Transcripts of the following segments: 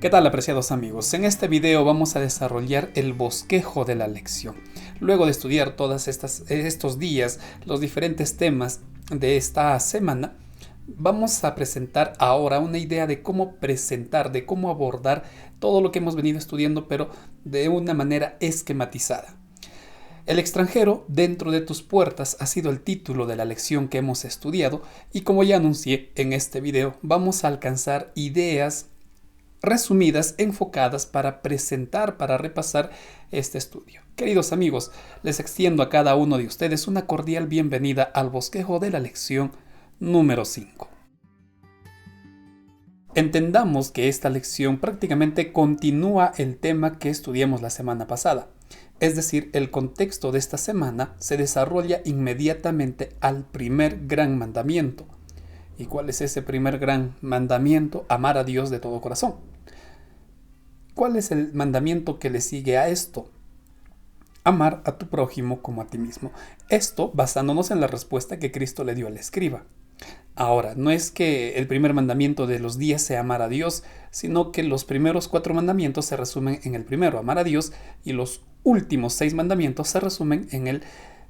¿Qué tal, apreciados amigos? En este video vamos a desarrollar el bosquejo de la lección. Luego de estudiar todos estos días los diferentes temas de esta semana, vamos a presentar ahora una idea de cómo presentar, de cómo abordar todo lo que hemos venido estudiando, pero de una manera esquematizada. El extranjero dentro de tus puertas ha sido el título de la lección que hemos estudiado y como ya anuncié en este video, vamos a alcanzar ideas resumidas, enfocadas para presentar, para repasar este estudio. Queridos amigos, les extiendo a cada uno de ustedes una cordial bienvenida al bosquejo de la lección número 5. Entendamos que esta lección prácticamente continúa el tema que estudiamos la semana pasada. Es decir, el contexto de esta semana se desarrolla inmediatamente al primer gran mandamiento. ¿Y cuál es ese primer gran mandamiento? Amar a Dios de todo corazón. ¿Cuál es el mandamiento que le sigue a esto? Amar a tu prójimo como a ti mismo. Esto basándonos en la respuesta que Cristo le dio al escriba. Ahora, no es que el primer mandamiento de los 10 sea amar a Dios, sino que los primeros 4 mandamientos se resumen en el primero, amar a Dios, y los últimos 6 mandamientos se resumen en el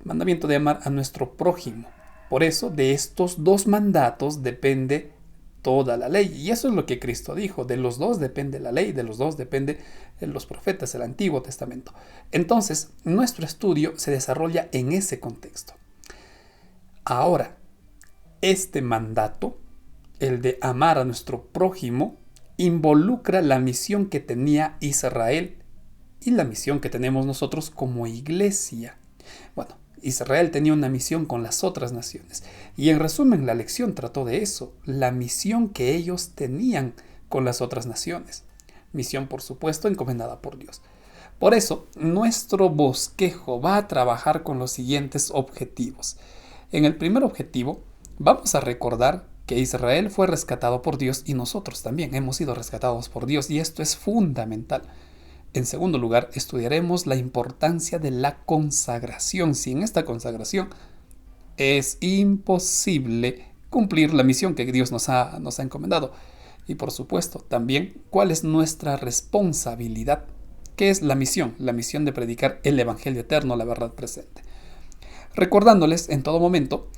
mandamiento de amar a nuestro prójimo. Por eso, de estos 2 mandatos depende toda la ley. Y eso es lo que Cristo dijo. De los 2 depende la ley, de los 2 depende los profetas, el Antiguo Testamento. Entonces, nuestro estudio se desarrolla en ese contexto. Ahora, este mandato, el de amar a nuestro prójimo, involucra la misión que tenía Israel y la misión que tenemos nosotros como iglesia. Bueno, Israel tenía una misión con las otras naciones. Y en resumen, la lección trató de eso, la misión que ellos tenían con las otras naciones. Misión, por supuesto, encomendada por Dios. Por eso, nuestro bosquejo va a trabajar con los siguientes objetivos. En el primer objetivo, vamos a recordar que Israel fue rescatado por Dios y nosotros también hemos sido rescatados por Dios, y esto es fundamental. En segundo lugar, estudiaremos la importancia de la consagración. Sin esta consagración es imposible cumplir la misión que Dios nos ha encomendado. Y por supuesto, también, ¿cuál es nuestra responsabilidad? ¿Qué es la misión? La misión de predicar el Evangelio eterno, la verdad presente. Recordándoles en todo momento,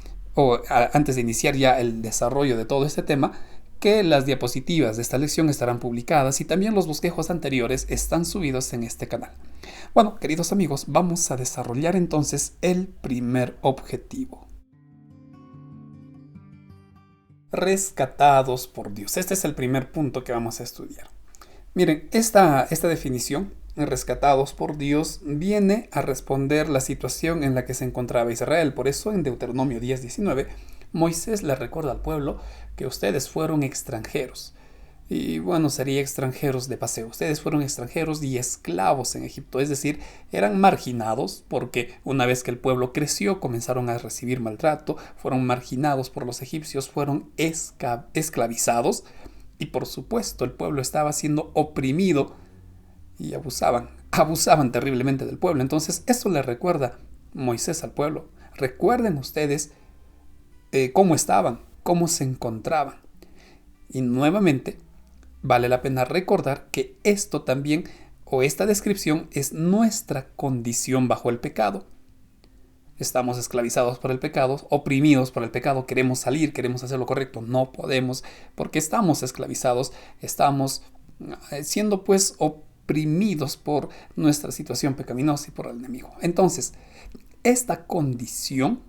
antes de iniciar ya el desarrollo de todo este tema, que las diapositivas de esta lección estarán publicadas y también los bosquejos anteriores están subidos en este canal. Bueno, queridos amigos, vamos a desarrollar entonces el primer objetivo. Rescatados por Dios. Este es el primer punto que vamos a estudiar. Miren, esta definición, rescatados por Dios, viene a responder la situación en la que se encontraba Israel. Por eso en Deuteronomio 10:19, Moisés le recuerda al pueblo que ustedes fueron extranjeros. Y bueno, sería extranjeros de paseo. Ustedes fueron extranjeros y esclavos en Egipto. Es decir, eran marginados porque una vez que el pueblo creció, comenzaron a recibir maltrato, fueron marginados por los egipcios, fueron esclavizados. Y por supuesto, el pueblo estaba siendo oprimido y abusaban terriblemente del pueblo. Entonces, eso le recuerda Moisés al pueblo. Recuerden ustedes cómo estaban, cómo se encontraban. Y nuevamente, vale la pena recordar que esto también, o esta descripción, es nuestra condición bajo el pecado. Estamos esclavizados por el pecado, oprimidos por el pecado, queremos salir, queremos hacer lo correcto, no podemos, porque estamos esclavizados, estamos siendo pues oprimidos por nuestra situación pecaminosa y por el enemigo. Entonces, esta condición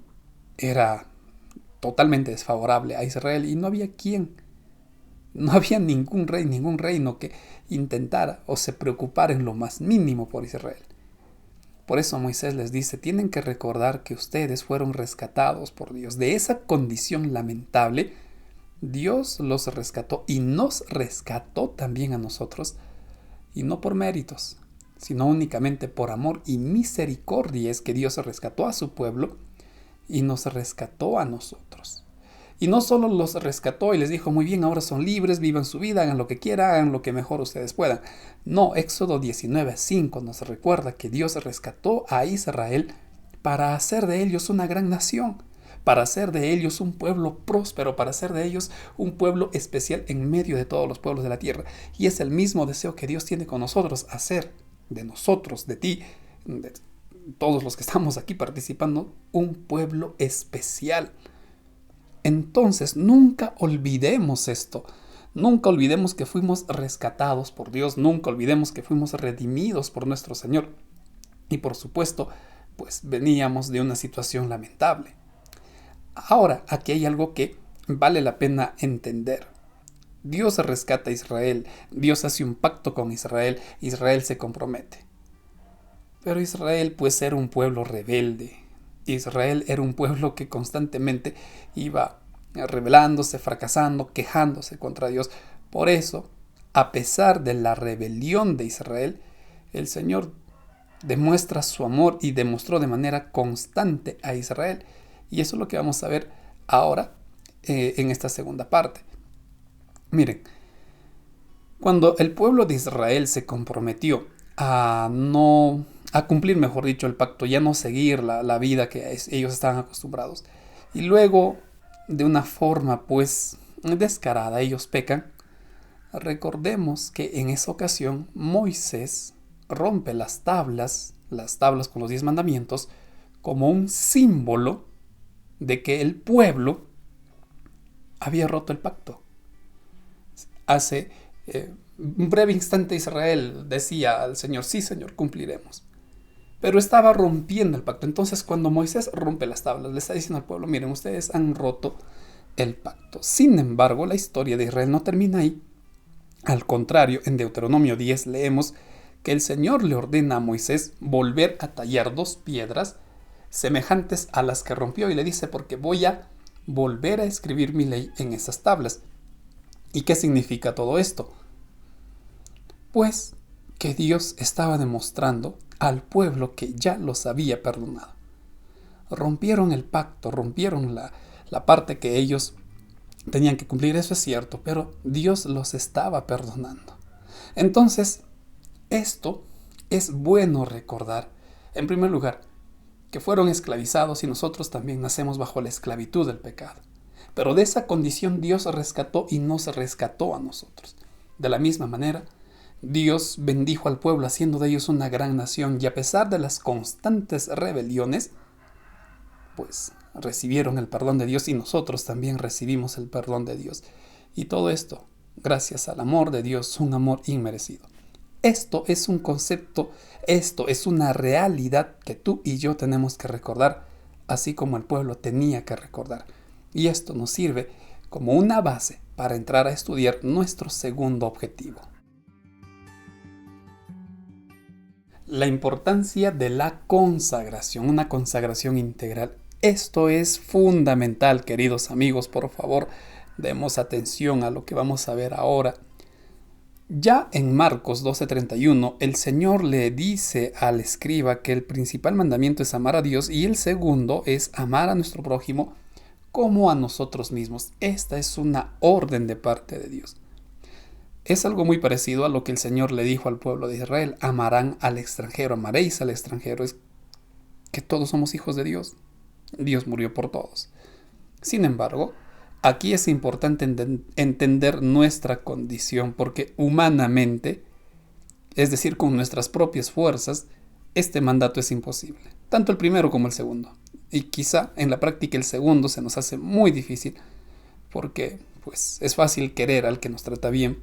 era totalmente desfavorable a Israel y no había ningún rey, ningún reino que intentara o se preocupara en lo más mínimo por Israel. Por eso Moisés les dice, tienen que recordar que ustedes fueron rescatados por Dios. De esa condición lamentable, Dios los rescató y nos rescató también a nosotros, y no por méritos, sino únicamente por amor y misericordia es que Dios rescató a su pueblo y nos rescató a nosotros. Y no solo los rescató y les dijo, muy bien, ahora son libres, vivan su vida, hagan lo que quieran, hagan lo que mejor ustedes puedan. No, Éxodo 19:5 nos recuerda que Dios rescató a Israel para hacer de ellos una gran nación, para hacer de ellos un pueblo próspero, para hacer de ellos un pueblo especial en medio de todos los pueblos de la tierra. Y es el mismo deseo que Dios tiene con nosotros, hacer de nosotros, de ti, de todos los que estamos aquí participando, un pueblo especial. Entonces, nunca olvidemos esto. Nunca olvidemos que fuimos rescatados por Dios. Nunca olvidemos que fuimos redimidos por nuestro Señor. Y por supuesto, pues veníamos de una situación lamentable. Ahora, aquí hay algo que vale la pena entender. Dios rescata a Israel. Dios hace un pacto con Israel. Israel se compromete. Pero Israel pues era un pueblo rebelde. Israel era un pueblo que constantemente iba rebelándose, fracasando, quejándose contra Dios. Por eso, a pesar de la rebelión de Israel, el Señor demuestra su amor y demostró de manera constante a Israel. Y eso es lo que vamos a ver ahora en esta segunda parte. Miren, cuando el pueblo de Israel se comprometió a cumplir, mejor dicho, el pacto, ya no seguir la vida que ellos estaban acostumbrados. Y luego, de una forma pues descarada, ellos pecan. Recordemos que en esa ocasión Moisés rompe las tablas con los 10 mandamientos, como un símbolo de que el pueblo había roto el pacto. Hace un breve instante Israel decía al Señor, sí Señor, cumpliremos. Pero estaba rompiendo el pacto. Entonces cuando Moisés rompe las tablas, le está diciendo al pueblo, miren, ustedes han roto el pacto. Sin embargo, la historia de Israel no termina ahí. Al contrario, en Deuteronomio 10 leemos que el Señor le ordena a Moisés volver a tallar 2 piedras semejantes a las que rompió y le dice, porque voy a volver a escribir mi ley en esas tablas. ¿Y qué significa todo esto? Pues que Dios estaba demostrando al pueblo que ya los había perdonado. Rompieron el pacto, rompieron la parte que ellos tenían que cumplir, eso es cierto, pero Dios los estaba perdonando. Entonces, esto es bueno recordar, en primer lugar, que fueron esclavizados y nosotros también nacemos bajo la esclavitud del pecado. Pero de esa condición Dios rescató y nos rescató a nosotros. De la misma manera, Dios bendijo al pueblo haciendo de ellos una gran nación y a pesar de las constantes rebeliones, pues recibieron el perdón de Dios y nosotros también recibimos el perdón de Dios. Y todo esto gracias al amor de Dios, un amor inmerecido. Esto es un concepto, esto es una realidad que tú y yo tenemos que recordar, así como el pueblo tenía que recordar. Y esto nos sirve como una base para entrar a estudiar nuestro segundo objetivo. La importancia de la consagración, una consagración integral. Esto es fundamental, queridos amigos, por favor, demos atención a lo que vamos a ver ahora. Ya en Marcos 12:31, el Señor le dice al escriba que el principal mandamiento es amar a Dios y el segundo es amar a nuestro prójimo como a nosotros mismos. Esta es una orden de parte de Dios. Es algo muy parecido a lo que el Señor le dijo al pueblo de Israel: amarán al extranjero, amaréis al extranjero. Es que todos somos hijos de Dios. Dios murió por todos. Sin embargo, aquí es importante entender nuestra condición, porque humanamente, es decir, con nuestras propias fuerzas, este mandato es imposible. Tanto el primero como el segundo. Y quizá en la práctica el segundo se nos hace muy difícil, porque pues es fácil querer al que nos trata bien,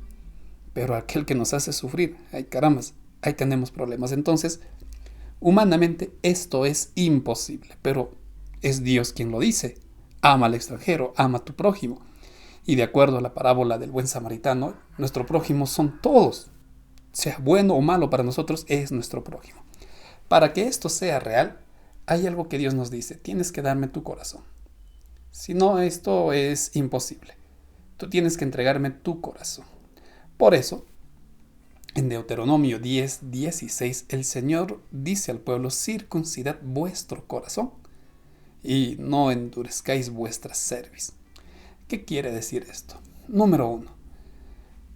pero aquel que nos hace sufrir, ay carambas, ahí tenemos problemas. Entonces, humanamente esto es imposible, pero es Dios quien lo dice. Ama al extranjero, ama a tu prójimo. Y de acuerdo a la parábola del buen samaritano, nuestro prójimo son todos. Sea bueno o malo para nosotros, es nuestro prójimo. Para que esto sea real, hay algo que Dios nos dice: tienes que darme tu corazón. Si no, esto es imposible. Tú tienes que entregarme tu corazón. Por eso, en Deuteronomio 10:16, el Señor dice al pueblo: circuncidad vuestro corazón y no endurezcáis vuestra cerviz. ¿Qué quiere decir esto? Número 1.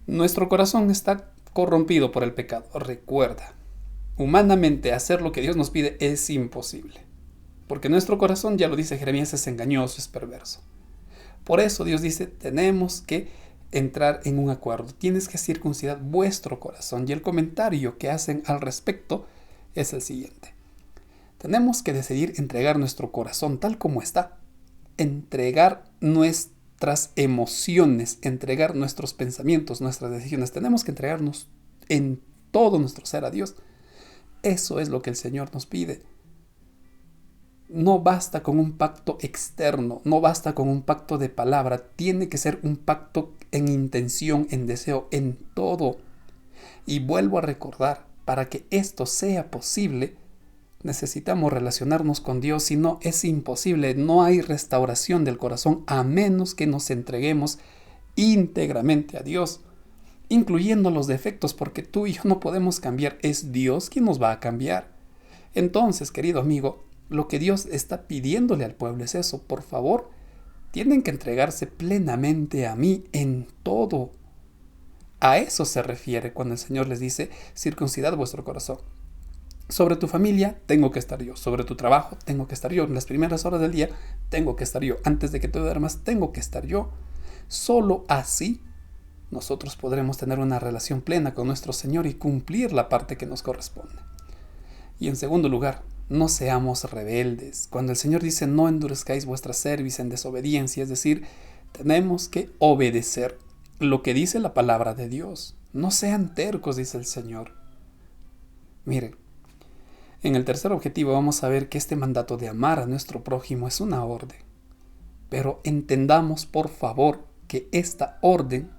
Nuestro corazón está corrompido por el pecado. Recuerda, humanamente hacer lo que Dios nos pide es imposible. porque nuestro corazón, ya lo dice Jeremías, es engañoso, es perverso. Por eso Dios dice, tenemos que entrar en un acuerdo, tienes que circuncidar vuestro corazón. Y el comentario que hacen al respecto es el siguiente: tenemos que decidir entregar nuestro corazón tal como está, entregar nuestras emociones, entregar nuestros pensamientos, nuestras decisiones. Tenemos que entregarnos en todo nuestro ser a Dios. Eso es lo que el Señor nos pide. No basta con un pacto externo, no basta con un pacto de palabra, tiene que ser un pacto en intención, en deseo, en todo. Y vuelvo a recordar, para que esto sea posible, necesitamos relacionarnos con Dios, si no es imposible, no hay restauración del corazón a menos que nos entreguemos íntegramente a Dios, incluyendo los defectos, porque tú y yo no podemos cambiar, es Dios quien nos va a cambiar. Entonces, querido amigo, lo que Dios está pidiéndole al pueblo es eso: por favor, tienen que entregarse plenamente a mí en todo. A eso se refiere cuando el Señor les dice, circuncidad vuestro corazón. Sobre tu familia tengo que estar yo, sobre tu trabajo tengo que estar yo, en las primeras horas del día tengo que estar yo, antes de que te duermas tengo que estar yo. Solo así nosotros podremos tener una relación plena con nuestro Señor y cumplir la parte que nos corresponde. Y en segundo lugar, no seamos rebeldes. Cuando el Señor dice no endurezcáis vuestra cerviz en desobediencia, es decir, tenemos que obedecer lo que dice la palabra de Dios. No sean tercos, dice el Señor. Miren, en el tercer objetivo vamos a ver que este mandato de amar a nuestro prójimo es una orden. Pero entendamos, por favor, que esta orden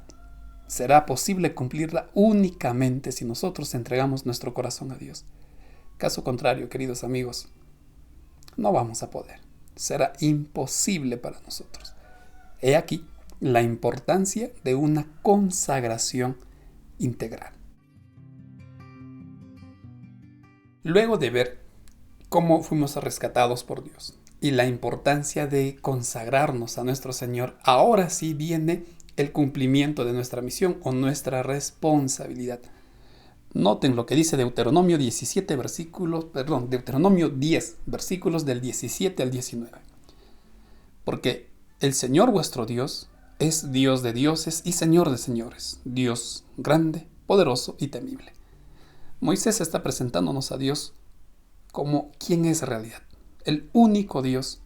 será posible cumplirla únicamente si nosotros entregamos nuestro corazón a Dios. Caso contrario, queridos amigos, no vamos a poder. Será imposible para nosotros. He aquí la importancia de una consagración integral. Luego de ver cómo fuimos rescatados por Dios y la importancia de consagrarnos a nuestro Señor, ahora sí viene el cumplimiento de nuestra misión o nuestra responsabilidad. Noten lo que dice Deuteronomio 10, versículos del 17 al 19. Porque el Señor vuestro Dios es Dios de dioses y Señor de señores, Dios grande, poderoso y temible. Moisés está presentándonos a Dios como quien es en realidad, el único Dios,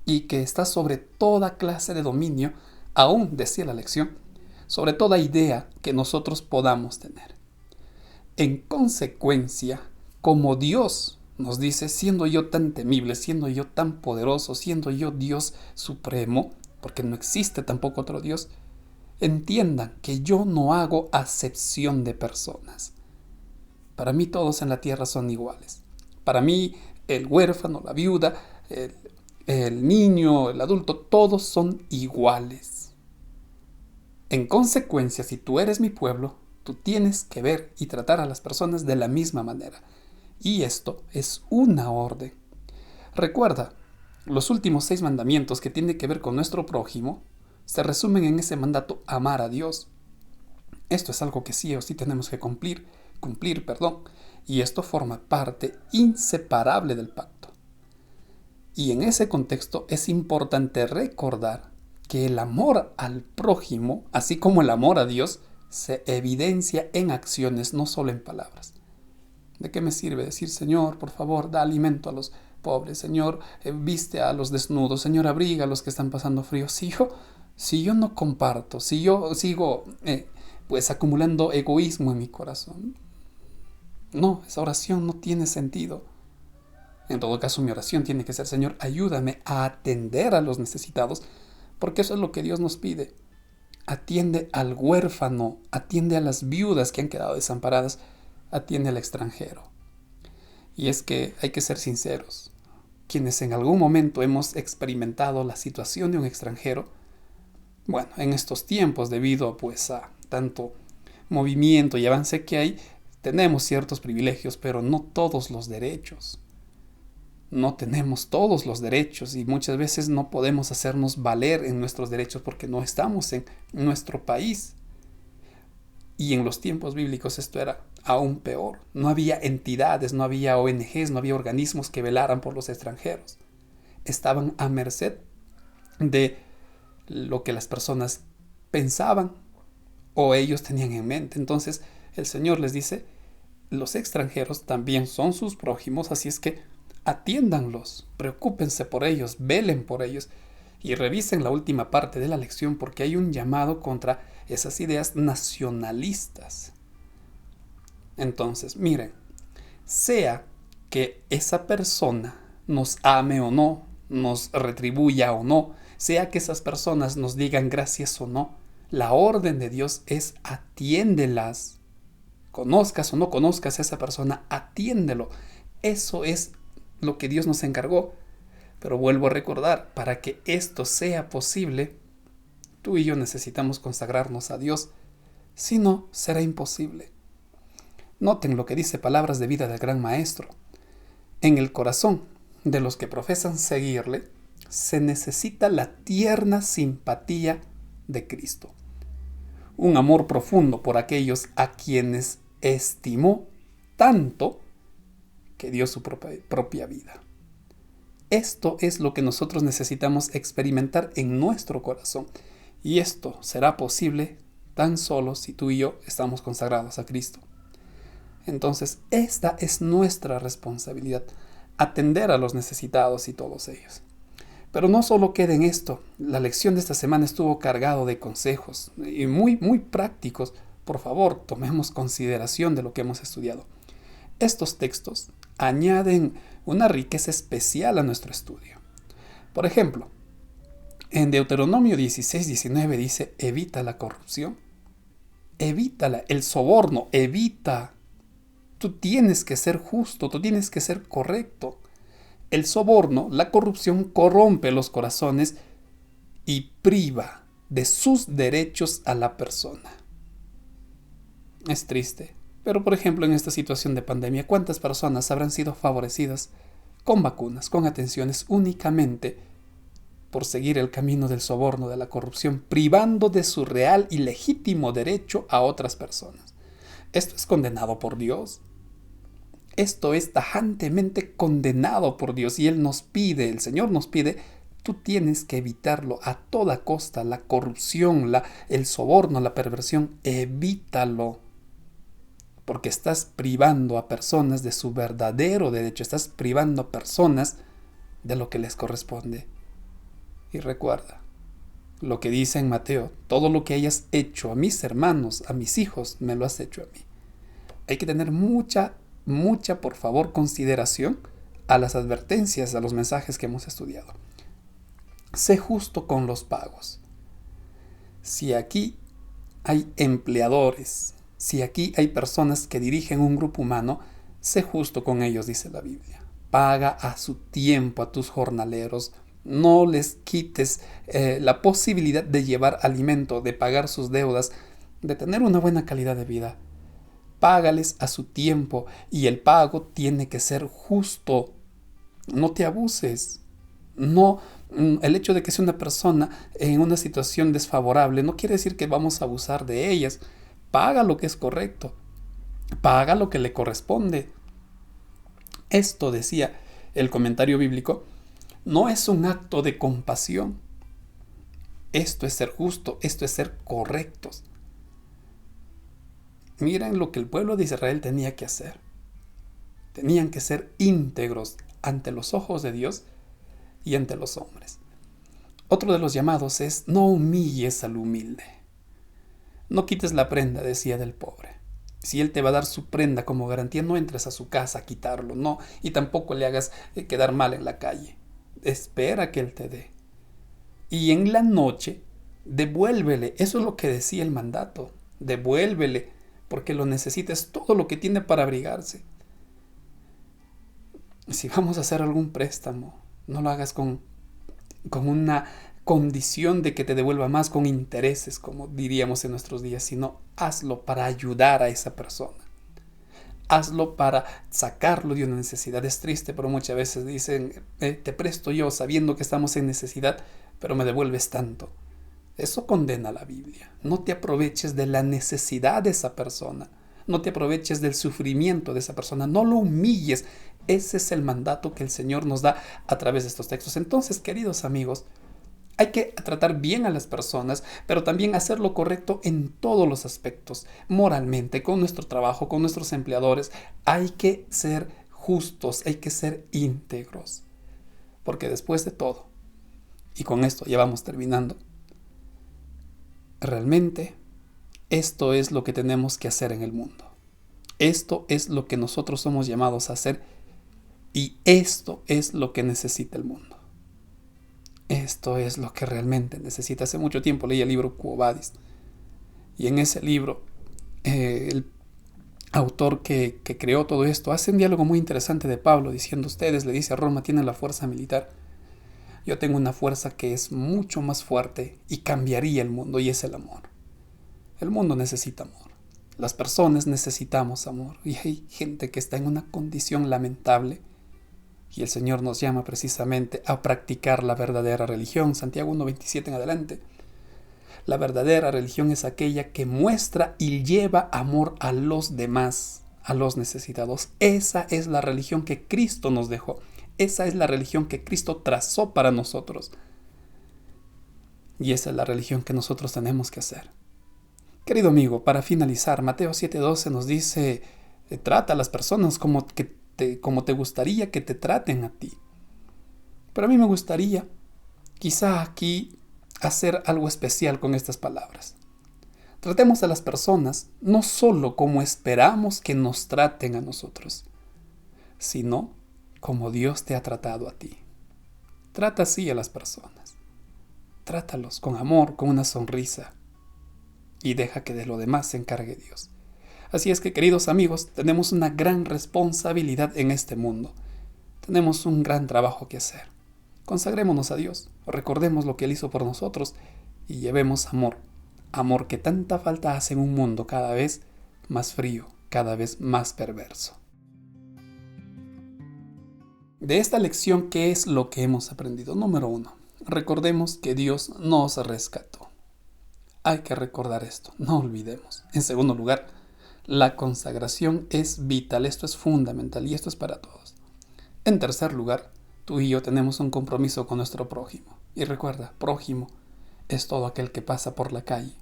y que está sobre toda clase de dominio, aún decía la lección, sobre toda idea que nosotros podamos tener. En consecuencia, como Dios nos dice, siendo yo tan temible, siendo yo tan poderoso, siendo yo Dios supremo, porque no existe tampoco otro Dios, entiendan que yo no hago acepción de personas. Para mí todos en la tierra son iguales. Para mí el huérfano, la viuda, el niño, el adulto, todos son iguales. En consecuencia, si tú eres mi pueblo, tú tienes que ver y tratar a las personas de la misma manera. Y esto es una orden. Recuerda, los últimos 6 mandamientos que tienen que ver con nuestro prójimo se resumen en ese mandato: amar a Dios. Esto es algo que sí o sí tenemos que cumplir, y esto forma parte inseparable del pacto. Y en ese contexto es importante recordar que el amor al prójimo, así como el amor a Dios, se evidencia en acciones, no solo en palabras. ¿De qué me sirve decir, Señor, por favor, da alimento a los pobres, Señor, viste a los desnudos, Señor, abriga a los que están pasando frío? Si yo no comparto, si yo sigo pues acumulando egoísmo en mi corazón, no, esa oración no tiene sentido. En todo caso, mi oración tiene que ser: Señor, ayúdame a atender a los necesitados, porque eso es lo que Dios nos pide. Atiende al huérfano, atiende a las viudas que han quedado desamparadas, atiende al extranjero. Y es que hay que ser sinceros. Quienes en algún momento hemos experimentado la situación de un extranjero, bueno, en estos tiempos, debido pues a tanto movimiento y avance que hay, tenemos ciertos privilegios, pero no todos los derechos. No tenemos todos los derechos y muchas veces no podemos hacernos valer en nuestros derechos porque no estamos en nuestro país. Y en los tiempos bíblicos esto era aún peor. No había entidades, no había ONGs, no había organismos que velaran por los extranjeros. estaban a merced de lo que las personas pensaban o ellos tenían en mente. Entonces el Señor les dice, los extranjeros también son sus prójimos, así es que atiéndanlos, preocúpense por ellos, velen por ellos y revisen la última parte de la lección porque hay un llamado contra esas ideas nacionalistas. Entonces, miren, sea que esa persona nos ame o no, nos retribuya o no, sea que esas personas nos digan gracias o no, la orden de Dios es atiéndelas. Conozcas o no conozcas a esa persona, atiéndelo. Eso es lo que Dios nos encargó. Pero vuelvo a recordar, para que esto sea posible, tú y yo necesitamos consagrarnos a Dios. Si no, será imposible. Noten lo que dice Palabras de Vida del Gran Maestro. En el corazón de los que profesan seguirle, se necesita la tierna simpatía de Cristo. Un amor profundo por aquellos a quienes estimó tanto que dio su propia vida. Esto es lo que nosotros necesitamos experimentar en nuestro corazón. Y esto será posible tan solo si tú y yo estamos consagrados a Cristo. Entonces, esta es nuestra responsabilidad, atender a los necesitados y todos ellos. Pero no solo queda en esto, la lección de esta semana estuvo cargado de consejos y muy prácticos. Por favor, tomemos consideración de lo que hemos estudiado. Estos textos añaden una riqueza especial a nuestro estudio. Por ejemplo, en Deuteronomio 16:19 dice, evita la corrupción, evítala, el soborno, evita. Tú tienes que ser justo, tú tienes que ser correcto. El soborno, la corrupción, corrompe los corazones y priva de sus derechos a la persona. Es triste, pero por ejemplo en esta situación de pandemia, ¿cuántas personas habrán sido favorecidas con vacunas, con atenciones únicamente por seguir el camino del soborno, de la corrupción, privando de su real y legítimo derecho a otras personas? Esto es condenado por Dios. Esto es tajantemente condenado por Dios y Él nos pide, el Señor nos pide, tú tienes que evitarlo a toda costa, la corrupción, el soborno, la perversión, evítalo. Porque estás privando a personas de su verdadero derecho, estás privando a personas de lo que les corresponde. Y recuerda, lo que dice en Mateo, todo lo que hayas hecho a mis hermanos, a mis hijos, me lo has hecho a mí. Hay que tener mucha, por favor, consideración a las advertencias, a los mensajes que hemos estudiado. Sé justo con los pagos. Si aquí hay empleadores, si aquí hay personas que dirigen un grupo humano, sé justo con ellos, dice la Biblia. Paga a su tiempo a tus jornaleros. No les quites la posibilidad de llevar alimento, de pagar sus deudas, de tener una buena calidad de vida. Págales a su tiempo y el pago tiene que ser justo. No te abuses. No, el hecho de que sea una persona en una situación desfavorable no quiere decir que vamos a abusar de ellas. Paga lo que es correcto. Paga lo que le corresponde. Esto, decía el comentario bíblico, no es un acto de compasión. Esto es ser justo, esto es ser correctos. Miren lo que el pueblo de Israel tenía que hacer. Tenían que ser íntegros ante los ojos de Dios y ante los hombres. Otro de los llamados es no humilles al humilde. No quites la prenda, decía, del pobre. Si él te va a dar su prenda como garantía, no entres a su casa a quitarlo, no, y tampoco le hagas quedar mal en la calle. Espera que él te dé. Y en la noche, devuélvele. Eso es lo que decía el mandato. Devuélvele, porque lo necesita, es todo lo que tiene para abrigarse. Si vamos a hacer algún préstamo, no lo hagas con una condición de que te devuelva más, con intereses, como diríamos en nuestros días, sino hazlo para ayudar a esa persona. Hazlo para sacarlo de una necesidad. Es triste, pero muchas veces dicen, te presto yo sabiendo que estamos en necesidad, pero me devuelves tanto. Eso condena la Biblia. No te aproveches de la necesidad de esa persona. No te aproveches del sufrimiento de esa persona. No lo humilles. Ese es el mandato que el Señor nos da a través de estos textos. Entonces, queridos amigos, hay que tratar bien a las personas, pero también hacer lo correcto en todos los aspectos. Moralmente, con nuestro trabajo, con nuestros empleadores, hay que ser justos, hay que ser íntegros. Porque después de todo, y con esto ya vamos terminando, realmente esto es lo que tenemos que hacer en el mundo. Esto es lo que nosotros somos llamados a hacer y esto es lo que necesita el mundo. Esto es lo que realmente necesita. Hace mucho tiempo leí el libro Quo Vadis y en ese libro el autor que creó todo esto hace un diálogo muy interesante de Pablo diciendo: ustedes, le dice a Roma, tienen la fuerza militar. Yo tengo una fuerza que es mucho más fuerte y cambiaría el mundo, y es el amor. El mundo necesita amor. Las personas necesitamos amor. Y hay gente que está en una condición lamentable. Y el Señor nos llama precisamente a practicar la verdadera religión. Santiago 1:27 en adelante. La verdadera religión es aquella que muestra y lleva amor a los demás, a los necesitados. Esa es la religión que Cristo nos dejó. Esa es la religión que Cristo trazó para nosotros. Y esa es la religión que nosotros tenemos que hacer. Querido amigo, para finalizar, Mateo 7:12 nos dice: trata a las personas como te gustaría que te traten a ti. Pero a mí me gustaría, quizá aquí, hacer algo especial con estas palabras. Tratemos a las personas no solo como esperamos que nos traten a nosotros, sino como Dios te ha tratado a ti. Trata así a las personas. Trátalos con amor, con una sonrisa, y deja que de lo demás se encargue Dios. Así es que, queridos amigos, tenemos una gran responsabilidad en este mundo. Tenemos un gran trabajo que hacer. Consagrémonos a Dios, recordemos lo que Él hizo por nosotros y llevemos amor. Amor que tanta falta hace en un mundo cada vez más frío, cada vez más perverso. De esta lección, ¿qué es lo que hemos aprendido? Número 1. Recordemos que Dios nos rescató. Hay que recordar esto, no olvidemos. En segundo lugar, la consagración es vital, esto es fundamental y esto es para todos. En tercer lugar, tú y yo tenemos un compromiso con nuestro prójimo. Y recuerda, prójimo es todo aquel que pasa por la calle,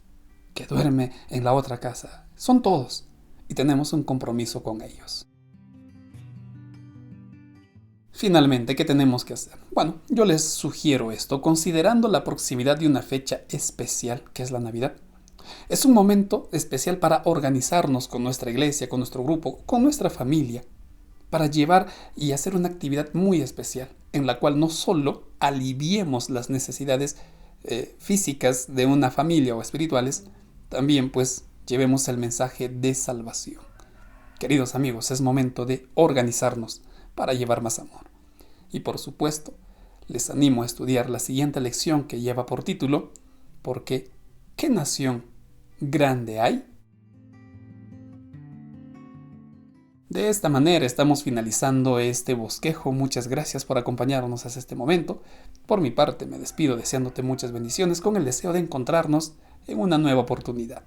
que duerme en la otra casa. Son todos y tenemos un compromiso con ellos. Finalmente, ¿qué tenemos que hacer? Bueno, yo les sugiero esto, considerando la proximidad de una fecha especial, que es la Navidad. Es un momento especial para organizarnos con nuestra iglesia, con nuestro grupo, con nuestra familia, para llevar y hacer una actividad muy especial, en la cual no solo aliviemos las necesidades físicas de una familia o espirituales, también pues llevemos el mensaje de salvación. Queridos amigos, es momento de organizarnos para llevar más amor. Y por supuesto, les animo a estudiar la siguiente lección que lleva por título: porque ¿qué nación grande hay? De esta manera estamos finalizando este bosquejo. Muchas gracias por acompañarnos hasta este momento. Por mi parte me despido deseándote muchas bendiciones con el deseo de encontrarnos en una nueva oportunidad.